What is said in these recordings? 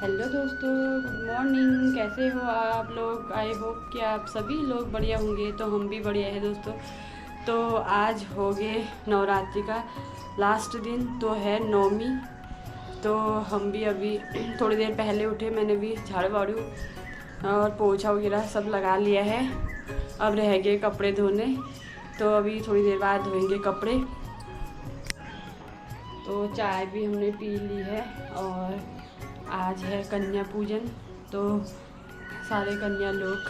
Hello दोस्तों, good morning. कैसे हो आप लोग? आई होप कि आप सभी लोग बढ़िया होंगे। तो हम भी बढ़िया है दोस्तों। तो आज हो गए नवरात्रि का लास्ट दिन, तो है नवमी। तो हम भी अभी थोड़ी देर पहले उठे। मैंने भी झाड़ू वाड़ू और पोछा वगैरह सब लगा लिया है। अब रह गए कपड़े धोने, तो अभी थोड़ी देर बाद धोएंगे कपड़े। तो चाय भी हमने पी ली है और आज है कन्या पूजन। तो सारे कन्या लोग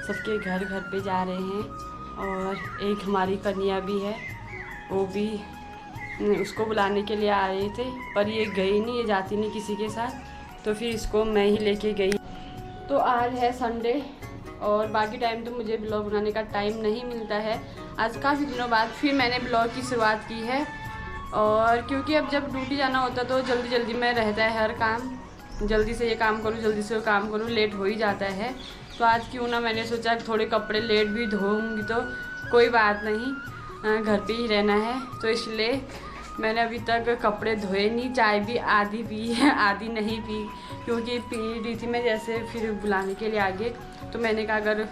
सबके घर घर पे जा रहे हैं और एक हमारी कन्या भी है, वो भी उसको बुलाने के लिए आ रहे थे, पर ये गई नहीं, ये जाती नहीं किसी के साथ। तो फिर इसको मैं ही लेके गई। तो आज है संडे और बाकी टाइम तो मुझे ब्लॉग बनाने का टाइम नहीं मिलता है। आज काफ़ी दिनों बाद फिर मैंने ब्लॉग की शुरुआत की है, और क्योंकि अब जब ड्यूटी जाना होता तो जल्दी जल्दी में रहता है हर काम। जल्दी से ये काम करूँ, जल्दी से वो काम करूँ, लेट हो ही जाता है। तो आज क्यों ना मैंने सोचा थोड़े कपड़े लेट भी धोऊंगी तो कोई बात नहीं, घर पे ही रहना है। तो इसलिए मैंने अभी तक कपड़े धोए नहीं। चाय भी आधी पी है, आधी नहीं पी, क्योंकि पी रही थी मैं जैसे फिर बुलाने के लिए आ गए। तो मैंने कहा अगर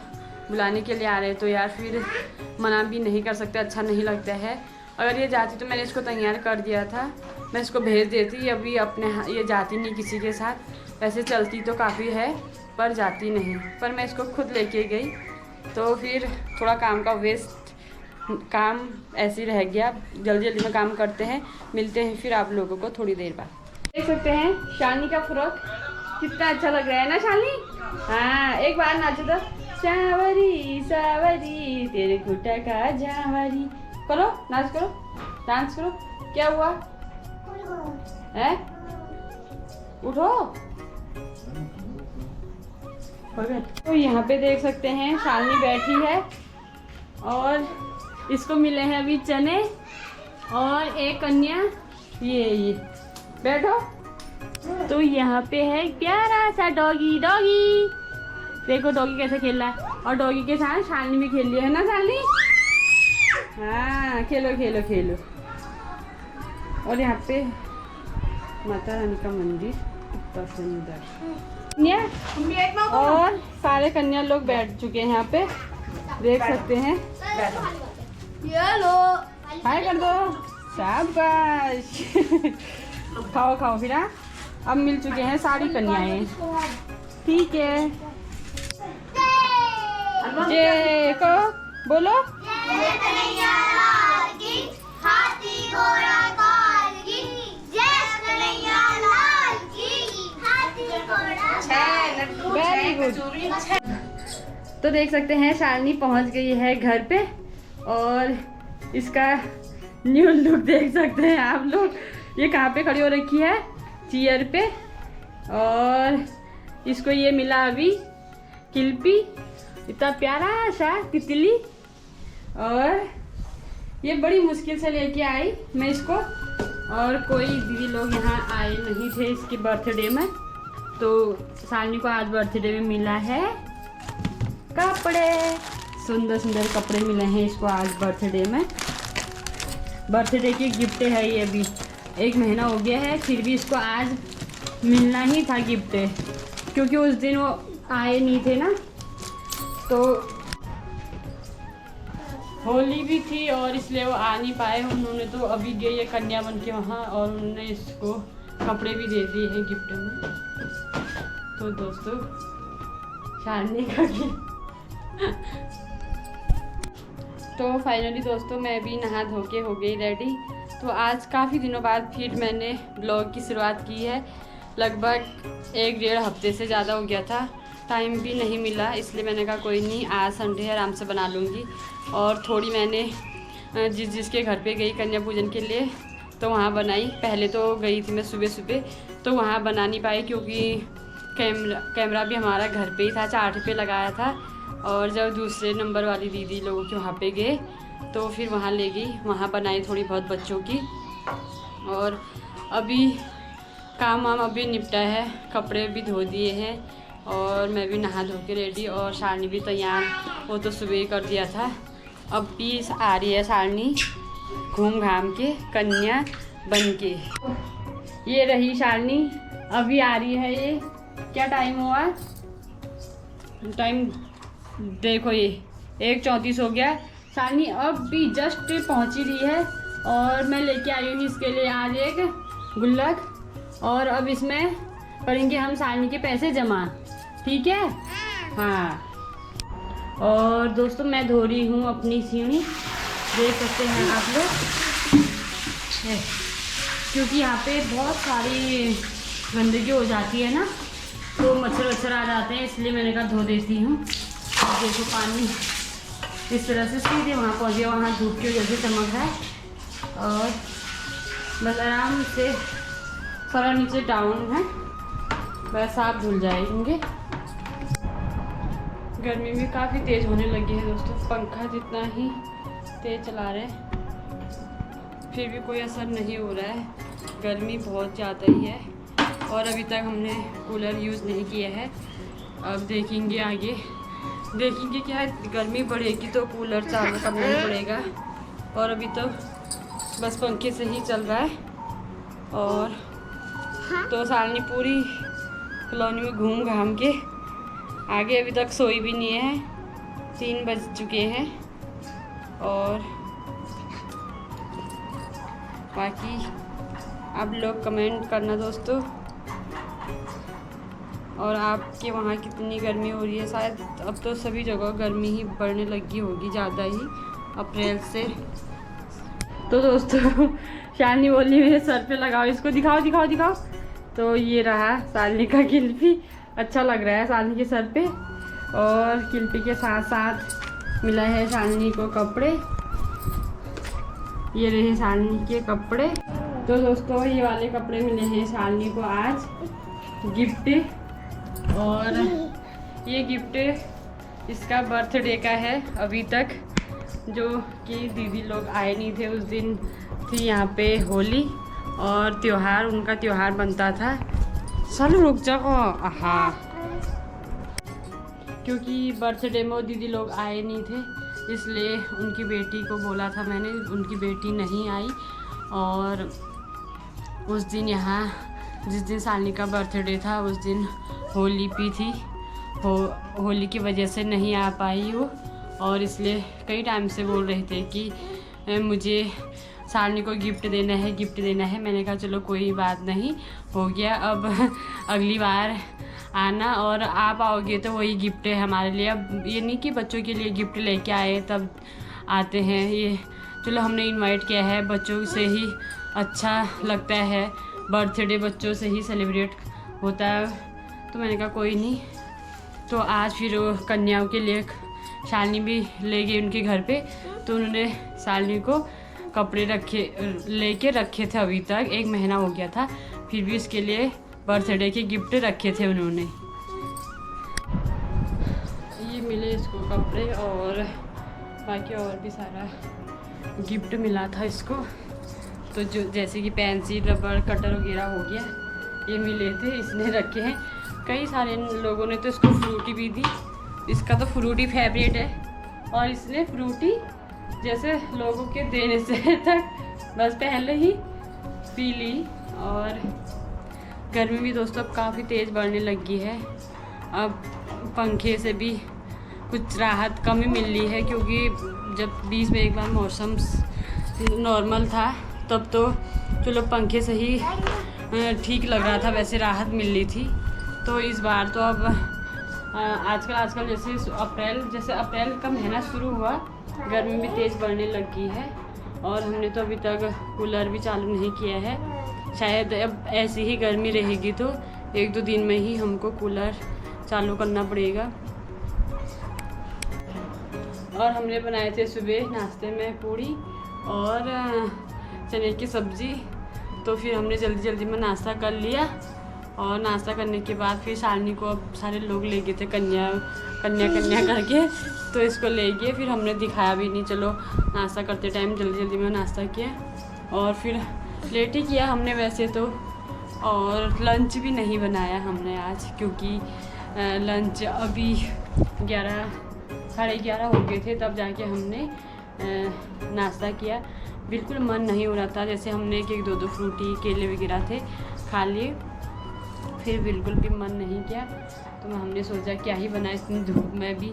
बुलाने के लिए आ रहे तो यार फिर मना भी नहीं कर सकते, अच्छा नहीं लगता है। अगर ये जाती तो मैंने इसको तैयार कर दिया था, मैं इसको भेज देती। अभी अपने ये जाती नहीं किसी के साथ। वैसे चलती तो काफ़ी है पर जाती नहीं, पर मैं इसको खुद लेके गई। तो फिर थोड़ा काम का वेस्ट काम ऐसे ही रह गया। जल्दी जल्दी में काम करते हैं, मिलते हैं फिर आप लोगों को थोड़ी देर बाद। देख सकते हैं शालिनी का फ्रॉक कितना अच्छा लग रहा है ना शालिनी? हाँ, एक बार नाचो तो। सावरी सावरी तेरे खुटा का झावरी, करो नाच करो, डांस करो। क्या हुआ है? उठो। तो यहाँ पे देख सकते हैं शालिनी बैठी है और इसको मिले हैं अभी चने और एक कन्या। ये बैठो। तो यहाँ पे है प्यारा सा डॉगी। डॉगी देखो, डॉगी कैसे खेल रहा है, और डॉगी के साथ शालिनी भी खेल रही है ना शालिनी? हाँ, खेलो खेलो खेलो। और यहाँ पे माता रानी का मंदिर कितना सुंदर। और सारे कन्या लोग बैठ चुके हैं यहाँ पे, देख सकते हैं। हाय कर दो, शाबाश। खाओ खाओ फिर। अब मिल चुके हैं सारी कन्याएं, ठीक है। जय को बोलो। Very good. तो देख सकते हैं शालिनी पहुंच गई है घर पे, और इसका न्यू लुक देख सकते हैं आप लोग। ये कहाँ पे खड़ी हो रखी है? चेयर पे। और इसको ये मिला अभी किल्पी, इतना प्यारा सा तितली। और ये बड़ी मुश्किल से लेके आई मैं इसको, और कोई दीदी लोग यहाँ आए नहीं थे इसके बर्थडे में। तो शालिनी को आज बर्थडे में मिला है कपड़े, सुंदर सुंदर कपड़े मिले हैं इसको आज बर्थडे में। बर्थडे की गिफ्ट है ये। अभी 1 महीना हो गया है, फिर भी इसको आज मिलना ही था गिफ्ट, क्योंकि उस दिन वो आए नहीं थे ना। तो होली भी थी और इसलिए वो आ नहीं पाए। उन्होंने तो अभी गई है कन्या बन के वहाँ, और उन्होंने इसको कपड़े भी दे दिए हैं गिफ्ट में। तो दोस्तों शालिनी का तो फाइनली दोस्तों मैं भी नहा धो के हो गई रेडी। तो आज काफ़ी दिनों बाद फिर मैंने ब्लॉग की शुरुआत की है। लगभग 1-1.5 हफ्ते से ज़्यादा हो गया था, टाइम भी नहीं मिला, इसलिए मैंने कहा कोई नहीं, आज संडे है, आराम से बना लूँगी। और थोड़ी मैंने जिसके घर पे गई कन्या पूजन के लिए तो वहाँ बनाई। पहले तो गई थी मैं सुबह सुबह, तो वहाँ बना नहीं पाई क्योंकि कैमरा भी हमारा घर पे ही था, चार्ट पे लगाया था। और जब दूसरे नंबर वाली दीदी लोगों के वहाँ पे गए तो फिर वहाँ ले गई, वहाँ बनाई थोड़ी बहुत बच्चों की। और अभी काम वाम अभी निपटा है, कपड़े भी धो दिए हैं और मैं भी नहा धो के रेडी। और शालिनी भी तैयार, वो तो सुबह ही कर दिया था। अब भी आ रही है शालिनी घूम घाम के कन्या बन के। ये रही शालिनी अभी आ रही है ये। क्या टाइम हुआ? टाइम देखो, ये 1:34 हो गया। शालिनी अब भी जस्ट पहुंची रही है और मैं लेके आई हूँ इसके लिए आज एक गुल्लक। और अब इसमें करेंगे हम शालिनी के पैसे जमा, ठीक है? हाँ। और दोस्तों मैं धो रही हूँ अपनी सीढ़ी, देख सकते हैं आप लोग, क्योंकि यहाँ पे बहुत सारी गंदगी हो जाती है ना, तो मच्छर आ जाते हैं, इसलिए मैंने कहा धो देती हूँ। देखो पानी इस तरह से सीधे वहाँ पहुँच गया, वहाँ धूप की वजह से चमक रहा है। और बस आराम से सारा नीचे डाउन है, बस आप धुल जाएंगे। गर्मी भी काफ़ी तेज़ होने लगी है दोस्तों, पंखा जितना ही तेज़ चला रहे हैं फिर भी कोई असर नहीं हो रहा है, गर्मी बहुत ज़्यादा ही है। और अभी तक हमने कूलर यूज़ नहीं किया है, अब देखेंगे आगे, देखेंगे क्या है, गर्मी बढ़ेगी तो कूलर चालू करना ही पड़ेगा। और अभी तो बस पंखे से ही चल रहा है। और तो शालिनी पूरी कॉलोनी में घूम घाम के आगे अभी तक सोई भी नहीं है, 3 बज चुके हैं। और बाकी आप लोग कमेंट करना दोस्तों, और आपके वहाँ कितनी गर्मी हो रही है। शायद अब तो सभी जगह गर्मी ही बढ़ने लगी होगी ज़्यादा ही अप्रैल से। तो दोस्तों शालिनी बोली मेरे सर पे लगाओ, इसको दिखाओ दिखाओ दिखाओ। तो ये रहा शालिनी का किल्पी, अच्छा लग रहा है शालिनी के सर पे। और किल्पी के साथ साथ मिला है शालिनी को कपड़े, ये रहे शालिनी के कपड़े। तो दोस्तों ये वाले कपड़े मिले हैं शालिनी को आज गिफ्ट। और ये गिफ्ट इसका बर्थडे का है। अभी तक जो कि दीदी लोग आए नहीं थे, उस दिन थी यहाँ पे होली और त्योहार, उनका त्योहार बनता था। चलो रुक जाओ, हाँ, क्योंकि बर्थडे में वो दीदी लोग आए नहीं थे, इसलिए उनकी बेटी को बोला था मैंने, उनकी बेटी नहीं आई। और उस दिन यहाँ जिस दिन शालिनी का बर्थडे था उस दिन होली पी थी, होली की वजह से नहीं आ पाई वो। और इसलिए कई टाइम से बोल रहे थे कि मुझे शालिनी को गिफ्ट देना है, गिफ्ट देना है। मैंने कहा चलो कोई बात नहीं, हो गया। अब अगली बार आना और आप आओगे तो वही गिफ्ट है हमारे लिए। अब ये नहीं कि बच्चों के लिए गिफ्ट लेके आए तब आते हैं, ये चलो हमने इनवाइट किया है, बच्चों से ही अच्छा लगता है, बर्थडे बच्चों से ही सेलिब्रेट होता है। तो मैंने कहा कोई नहीं। तो आज फिर कन्याओं के लिए शालिनी भी ले गई उनके घर पे, तो उन्होंने शालिनी को कपड़े लेके रखे थे। अभी तक 1 महीना हो गया था, फिर भी उसके लिए बर्थडे के गिफ्ट रखे थे उन्होंने। ये मिले इसको कपड़े और बाकी और भी सारा गिफ्ट मिला था इसको। तो जो जैसे कि पेंसिल, रबड़, कटर वगैरह हो गया, ये मिले थे, इसने रखे हैं। कई सारे लोगों ने तो इसको फ्रूटी भी दी, इसका तो फ्रूटी फेवरेट है। और इसने फ्रूटी जैसे लोगों के देने से तक बस पहले ही पी ली। और गर्मी भी दोस्तों अब काफ़ी तेज़ बढ़ने लगी है, अब पंखे से भी कुछ राहत कम ही मिल रही है, क्योंकि जब बीच में एक बार मौसम नॉर्मल था तब तो चलो पंखे से ही ठीक लग रहा था, वैसे राहत मिल रही थी। तो इस बार तो अब आजकल जैसे अप्रैल का महीना शुरू हुआ, गर्मी भी तेज़ बढ़ने लगी है। और हमने तो अभी तक कूलर भी चालू नहीं किया है, शायद अब ऐसी ही गर्मी रहेगी तो 1-2 दिन में ही हमको कूलर चालू करना पड़ेगा। और हमने बनाए थे सुबह नाश्ते में पूड़ी और चने की सब्ज़ी। तो फिर हमने जल्दी में नाश्ता कर लिया, और नाश्ता करने के बाद फिर शालिनी को अब सारे लोग ले गए थे कन्या करके, तो इसको ले गए। फिर हमने दिखाया भी नहीं, चलो नाश्ता करते टाइम जल्दी में नाश्ता किया और फिर लेट ही किया हमने वैसे तो। और लंच भी नहीं बनाया हमने आज, क्योंकि लंच अभी 11 साढ़े 11 हो गए थे, तब जाके हमने नाश्ता किया। बिल्कुल मन नहीं हो रहा था, जैसे हमने 1-2 फ्रूटी केले वगैरह थे खा लिए। फिर बिल्कुल भी मन नहीं किया। तो हमने सोचा क्या ही बनाए इतनी धूप में भी।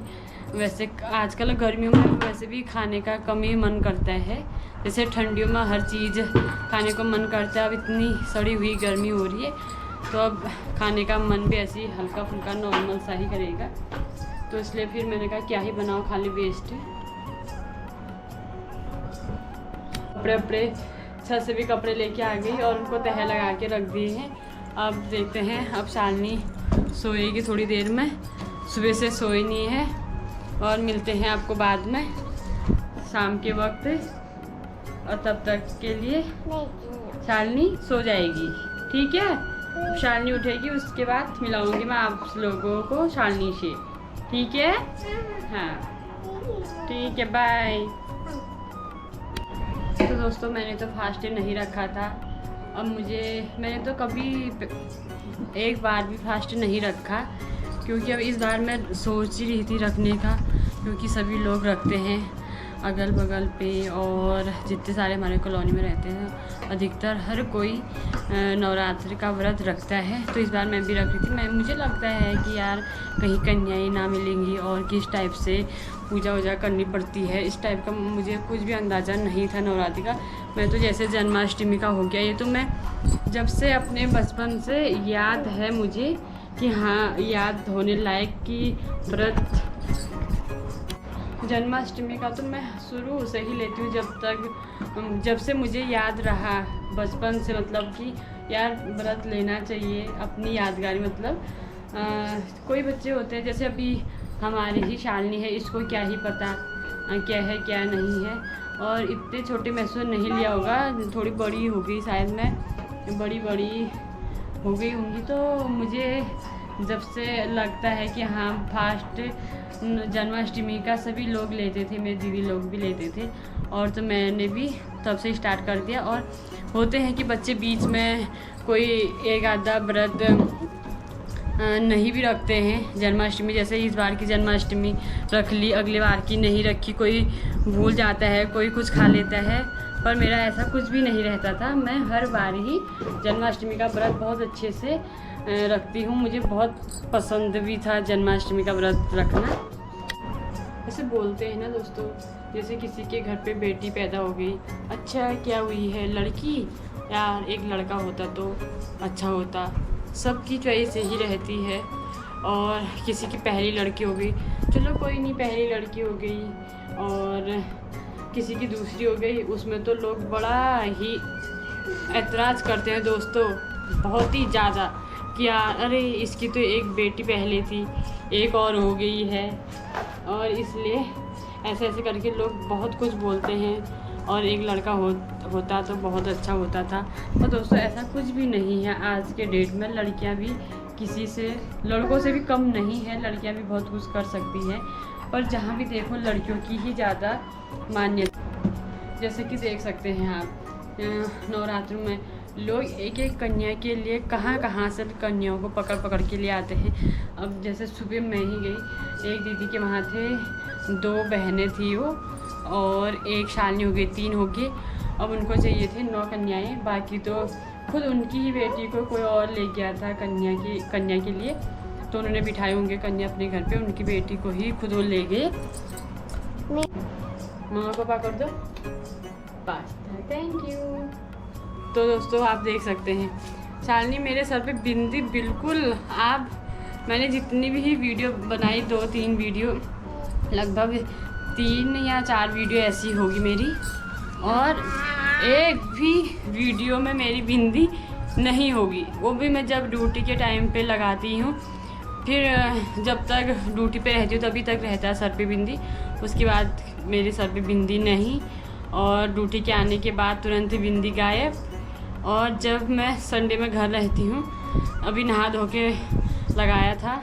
वैसे आजकल गर्मियों में वैसे भी खाने का कम ही मन करता है, जैसे ठंडियों में हर चीज़ खाने को मन करता है। अब इतनी सड़ी हुई गर्मी हो रही है तो अब खाने का मन भी ऐसे ही हल्का फुल्का नॉर्मल सा ही करेगा। तो इसलिए फिर मैंने कहा क्या ही बनाओ, खाली वेस्ट है। कपड़े छत से भी कपड़े लेके आ गई और उनको तह लगा के रख दिए हैं। अब देखते हैं, अब शालिनी सोएगी थोड़ी देर में, सुबह से सोई नहीं है। और मिलते हैं आपको बाद में शाम के वक्त, और तब तक के लिए शालिनी सो जाएगी, ठीक है। शालिनी उठेगी उसके बाद मिलाऊंगी मैं आप लोगों को शालिनी से, ठीक है। हाँ ठीक है, बाय। तो दोस्तों मैंने तो फास्ट नहीं रखा था। अब मैंने तो कभी एक बार भी फास्ट नहीं रखा, क्योंकि अब इस बार मैं सोच ही रही थी रखने का, क्योंकि सभी लोग रखते हैं अगल बगल पे, और जितने सारे हमारे कॉलोनी में रहते हैं अधिकतर हर कोई नवरात्रि का व्रत रखता है। तो इस बार मैं भी रख रही थी। मुझे लगता है कि यार कहीं कन्याएं ना मिलेंगी और किस टाइप से पूजा वूजा करनी पड़ती है, इस टाइप का मुझे कुछ भी अंदाज़ा नहीं था नवरात्रि का। मैं तो जैसे जन्माष्टमी का हो गया, ये तो मैं जब से अपने बचपन से याद है मुझे कि हाँ याद होने लायक कि व्रत जन्माष्टमी का तो मैं शुरू से ही लेती हूँ, जब से मुझे याद रहा बचपन से, मतलब कि यार व्रत लेना चाहिए अपनी यादगारी। मतलब कोई बच्चे होते हैं जैसे अभी हमारी ही शालिनी है, इसको क्या ही पता क्या है क्या नहीं है, और इतने छोटे मैसूर नहीं लिया होगा, थोड़ी बड़ी हो गई शायद, मैं बड़ी हो गई होंगी। तो मुझे जब से लगता है कि हाँ फास्ट जन्माष्टमी का सभी लोग लेते थे, मेरे दीदी लोग भी लेते थे, और तो मैंने भी तब से स्टार्ट कर दिया। और होते हैं कि बच्चे बीच में कोई एक आधा व्रत नहीं भी रखते हैं जन्माष्टमी, जैसे इस बार की जन्माष्टमी रख ली, अगले बार की नहीं रखी, कोई भूल जाता है, कोई कुछ खा लेता है। पर मेरा ऐसा कुछ भी नहीं रहता था, मैं हर बार ही जन्माष्टमी का व्रत बहुत अच्छे से रखती हूँ। मुझे बहुत पसंद भी था जन्माष्टमी का व्रत रखना। ऐसे बोलते हैं ना दोस्तों, जैसे किसी के घर पे बेटी पैदा हो गई, अच्छा क्या हुई है लड़की, यार एक लड़का होता तो अच्छा होता। सबकी चॉइस यही रहती है, और किसी की पहली लड़की हो गई, चलो कोई नहीं पहली लड़की हो गई, और किसी की दूसरी हो गई, उसमें तो लोग बड़ा ही ऐतराज़ करते हैं दोस्तों, बहुत ही ज़्यादा, कि यार अरे इसकी तो एक बेटी पहले थी, एक और हो गई है, और इसलिए ऐसे ऐसे करके लोग बहुत कुछ बोलते हैं, और एक लड़का होता तो बहुत अच्छा होता था। और दोस्तों ऐसा कुछ भी नहीं है, आज के डेट में लड़कियां भी किसी से, लड़कों से भी कम नहीं है, लड़कियां भी बहुत कुछ कर सकती हैं। पर जहाँ भी देखो लड़कियों की ही ज़्यादा मान्यता, जैसे कि देख सकते हैं आप नवरात्र में लोग एक एक कन्या के लिए कहाँ से कन्याओं को पकड़ के ले आते हैं। अब जैसे सुबह मैं ही गई, एक दीदी के वहाँ थे, 2 बहनें थी वो, और एक शालिनी हो गई, 3 हो गई। अब उनको चाहिए थे 9 कन्याएँ, बाकी तो खुद उनकी ही बेटी को कोई और ले गया था कन्या के लिए, तो उन्होंने बिठाए होंगे कन्या अपने घर पे, उनकी बेटी को ही खुद वो ले गए। मम्मा पापा कर दो बस, थैंक यू। तो दोस्तों आप देख सकते हैं शालिनी मेरे सर पे बिंदी बिल्कुल, आप मैंने जितनी भी वीडियो बनाई, 2-3 वीडियो, लगभग 3 या 4 वीडियो ऐसी होगी मेरी, और एक भी वीडियो में मेरी बिंदी नहीं होगी। वो भी मैं जब ड्यूटी के टाइम पे लगाती हूँ, फिर जब तक ड्यूटी पे रहती हूँ तभी तक रहता है सर पे बिंदी, उसके बाद मेरे सर पे बिंदी नहीं, और ड्यूटी के आने के बाद तुरंत ही बिंदी गायब। और जब मैं संडे में घर रहती हूँ, अभी नहा धो के लगाया था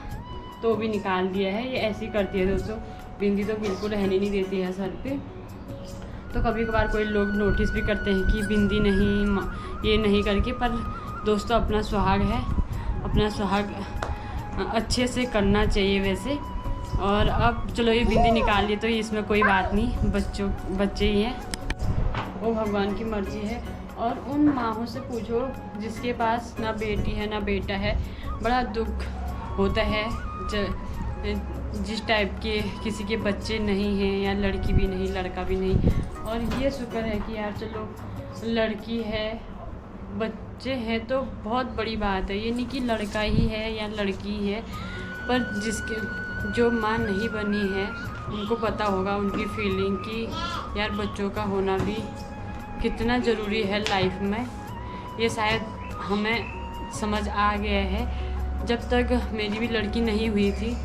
तो भी निकाल दिया है। ये ऐसी करती है दोस्तों, बिंदी तो बिल्कुल रहने नहीं देती है सर पे। तो कभी कभार कोई लोग नोटिस भी करते हैं कि बिंदी नहीं, ये नहीं करके, पर दोस्तों अपना सुहाग है, अपना सुहाग अच्छे से करना चाहिए वैसे। और अब चलो ये बिंदी निकाल ली तो इसमें कोई बात नहीं, बच्चे ही हैं, वो भगवान की मर्जी है। और उन माँओं से पूछो जिसके पास ना बेटी है ना बेटा है, बड़ा दुख होता है जिस टाइप के किसी के बच्चे नहीं हैं, या लड़की भी नहीं लड़का भी नहीं। और ये शुक्र है कि यार चलो लड़की है, बच्चे हैं तो बहुत बड़ी बात है। ये नहीं कि लड़का ही है या लड़की है, पर जो माँ नहीं बनी है उनको पता होगा उनकी फीलिंग कि यार बच्चों का होना भी कितना ज़रूरी है लाइफ में। ये शायद हमें समझ आ गया है। जब तक मेरी भी लड़की नहीं हुई थी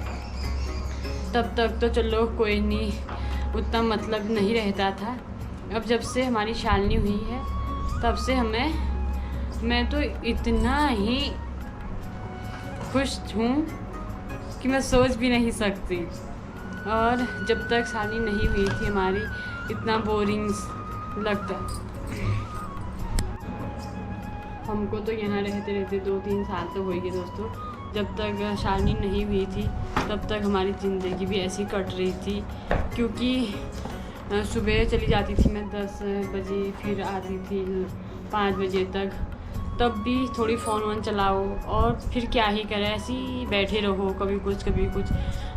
तब तक तो चलो कोई नहीं, उतना मतलब नहीं रहता था। अब जब से हमारी शालनी हुई है तब से मैं तो इतना ही खुश हूँ कि मैं सोच भी नहीं सकती। और जब तक शादी नहीं हुई थी हमारी, इतना बोरिंग लगता। हमको तो यहाँ रहते रहते 2-3 साल तो हो गए दोस्तों। जब तक शादी नहीं हुई थी तब तक हमारी ज़िंदगी भी ऐसी कट रही थी, क्योंकि सुबह चली जाती थी मैं 10 बजे, फिर आती थी 5 बजे तक। तब भी थोड़ी फ़ोन चलाओ और फिर क्या ही करें, ऐसे ही बैठे रहो, कभी कुछ।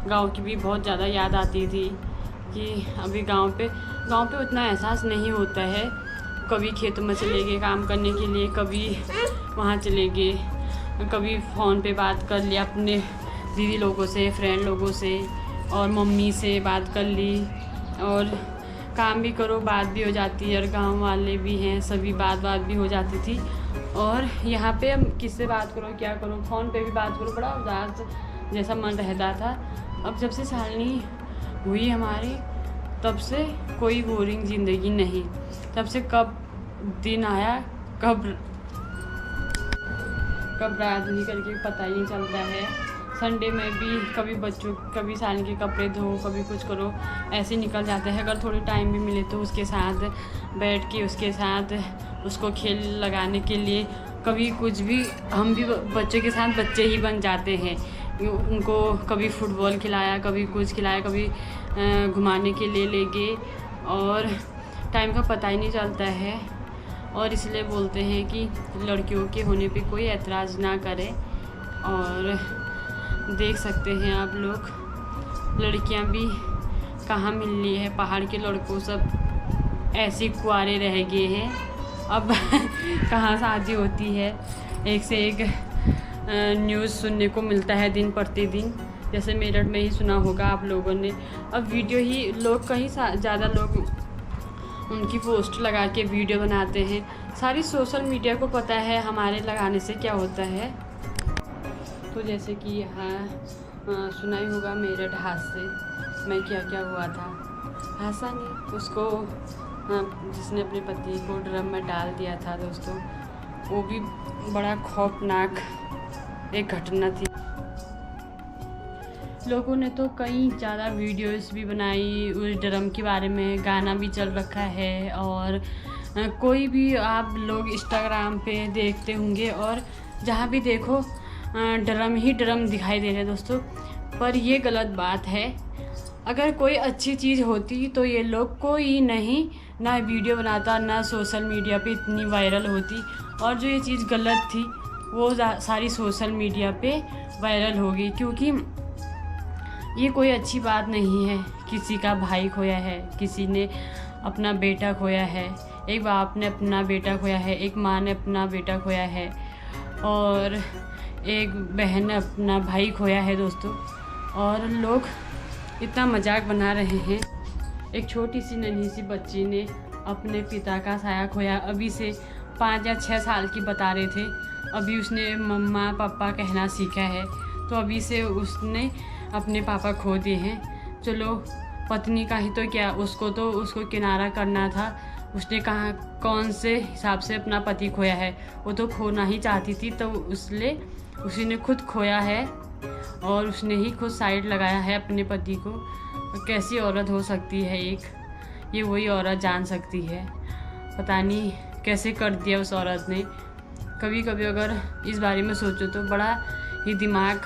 गांव की भी बहुत ज़्यादा याद आती थी कि अभी गांव पे उतना एहसास नहीं होता है। कभी खेतों में चले गए काम करने के लिए, कभी वहाँ चले गए, कभी फ़ोन पे बात कर लिया अपने दीदी लोगों से, फ्रेंड लोगों से, और मम्मी से बात कर ली। और काम भी करो बात भी हो जाती है, और गांव वाले भी हैं, सभी बात भी हो जाती थी। और यहाँ पे हम किससे बात करो, क्या करो, फ़ोन पे भी बात करो, बड़ा उदास जैसा मन रहता था। अब जब से शालनी हुई हमारी तब से कोई बोरिंग ज़िंदगी नहीं। तब से कब दिन आया कब रात निकल के पता ही नहीं चलता है। संडे में भी कभी साल के कपड़े धो, कभी कुछ करो, ऐसे निकल जाते हैं। अगर थोड़ी टाइम भी मिले तो उसके साथ बैठ के उसके साथ उसको खेल लगाने के लिए, कभी कुछ भी, हम भी बच्चों के साथ बच्चे ही बन जाते हैं। उनको कभी फुटबॉल खिलाया, कभी कुछ खिलाया, कभी घुमाने के लिए ले गए, और टाइम का पता ही नहीं चलता है। और इसलिए बोलते हैं कि लड़कियों के होने पे कोई ऐतराज़ ना करें। और देख सकते हैं आप लोग, लड़कियां भी कहाँ मिल रही है, पहाड़ के लड़कों सब ऐसे कुआरे रह गए हैं। अब कहाँ शादी होती है, एक से एक न्यूज़ सुनने को मिलता है दिन प्रतिदिन। जैसे मेरठ में ही सुना होगा आप लोगों ने। अब वीडियो ही लोग कहीं ज़्यादा लोग उनकी पोस्ट लगा के वीडियो बनाते हैं। सारी सोशल मीडिया को पता है हमारे लगाने से क्या होता है। तो जैसे कि यहाँ सुना ही होगा मेरठ हादसे में क्या क्या हुआ था। हादसा नहीं, उसको जिसने अपने पति को ड्रम में डाल दिया था दोस्तों, वो भी बड़ा खौफनाक एक घटना थी। लोगों ने तो कई ज़्यादा वीडियोस भी बनाई उस ड्रम के बारे में, गाना भी चल रखा है। और कोई भी आप लोग इंस्टाग्राम पे देखते होंगे और जहाँ भी देखो ड्रम ही ड्रम दिखाई दे रहे हैं दोस्तों। पर ये गलत बात है। अगर कोई अच्छी चीज़ होती तो ये लोग कोई नहीं ना वीडियो बनाता, ना सोशल मीडिया पे इतनी वायरल होती। और जो ये चीज़ गलत थी वो सारी सोशल मीडिया पे वायरल होगी, क्योंकि ये कोई अच्छी बात नहीं है। किसी का भाई खोया है, किसी ने अपना बेटा खोया है, एक बाप ने अपना बेटा खोया है, एक माँ ने अपना बेटा खोया है, और एक बहन ने अपना भाई खोया है दोस्तों। और लोग इतना मजाक बना रहे हैं। एक छोटी सी नन्ही सी बच्ची ने अपने पिता का साया खोया, अभी से 5 या 6 साल की बता रहे थे। अभी उसने मम्मा पापा कहना सीखा है, तो अभी से उसने अपने पापा खो दिए हैं। चलो पत्नी का ही तो क्या, उसको किनारा करना था। उसने कहा कौन से हिसाब से अपना पति खोया है, वो तो खोना ही चाहती थी, तो उसी ने खुद खोया है और उसने ही खुद साइड लगाया है अपने पति को। कैसी औरत हो सकती है एक, ये वही औरत जान सकती है। पता नहीं कैसे कर दिया उस औरत ने। कभी कभी अगर इस बारे में सोचो तो बड़ा ही दिमाग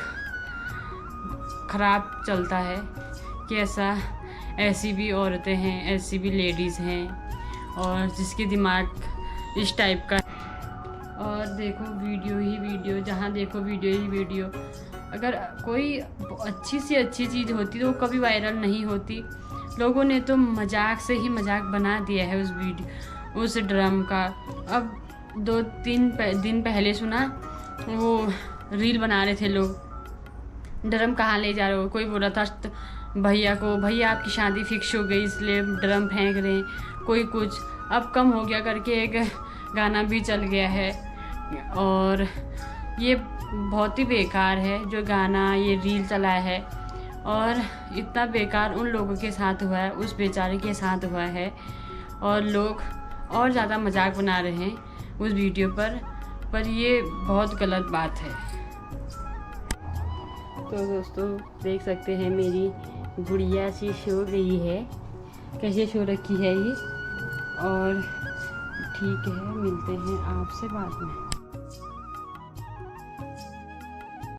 ख़राब चलता है कि ऐसी भी औरतें हैं, ऐसी भी लेडीज़ हैं और जिसके दिमाग इस टाइप का। और देखो वीडियो ही वीडियो, जहाँ देखो वीडियो ही वीडियो। अगर कोई अच्छी से अच्छी चीज़ होती तो वो कभी वायरल नहीं होती। लोगों ने तो मजाक से ही मजाक बना दिया है उस ड्रम का। अब 2-3 दिन पहले सुना, वो रील बना रहे थे लोग, ड्रम कहाँ ले जा रहे हो। कोई बोल रहा था भैया को, भैया आपकी शादी फिक्स हो गई इसलिए ड्रम फेंक रहे हैं, कोई कुछ। अब कम हो गया करके एक गाना भी चल गया है, और ये बहुत ही बेकार है जो गाना ये रील चला है। और इतना बेकार उन लोगों के साथ हुआ है, उस बेचारे के साथ हुआ है, और लोग और ज़्यादा मजाक बना रहे हैं उस वीडियो पर ये बहुत गलत बात है। तो दोस्तों देख सकते हैं मेरी गुड़िया सी सो गई है, कैसे सो रखी है ये। और ठीक है, मिलते हैं आपसे बाद में।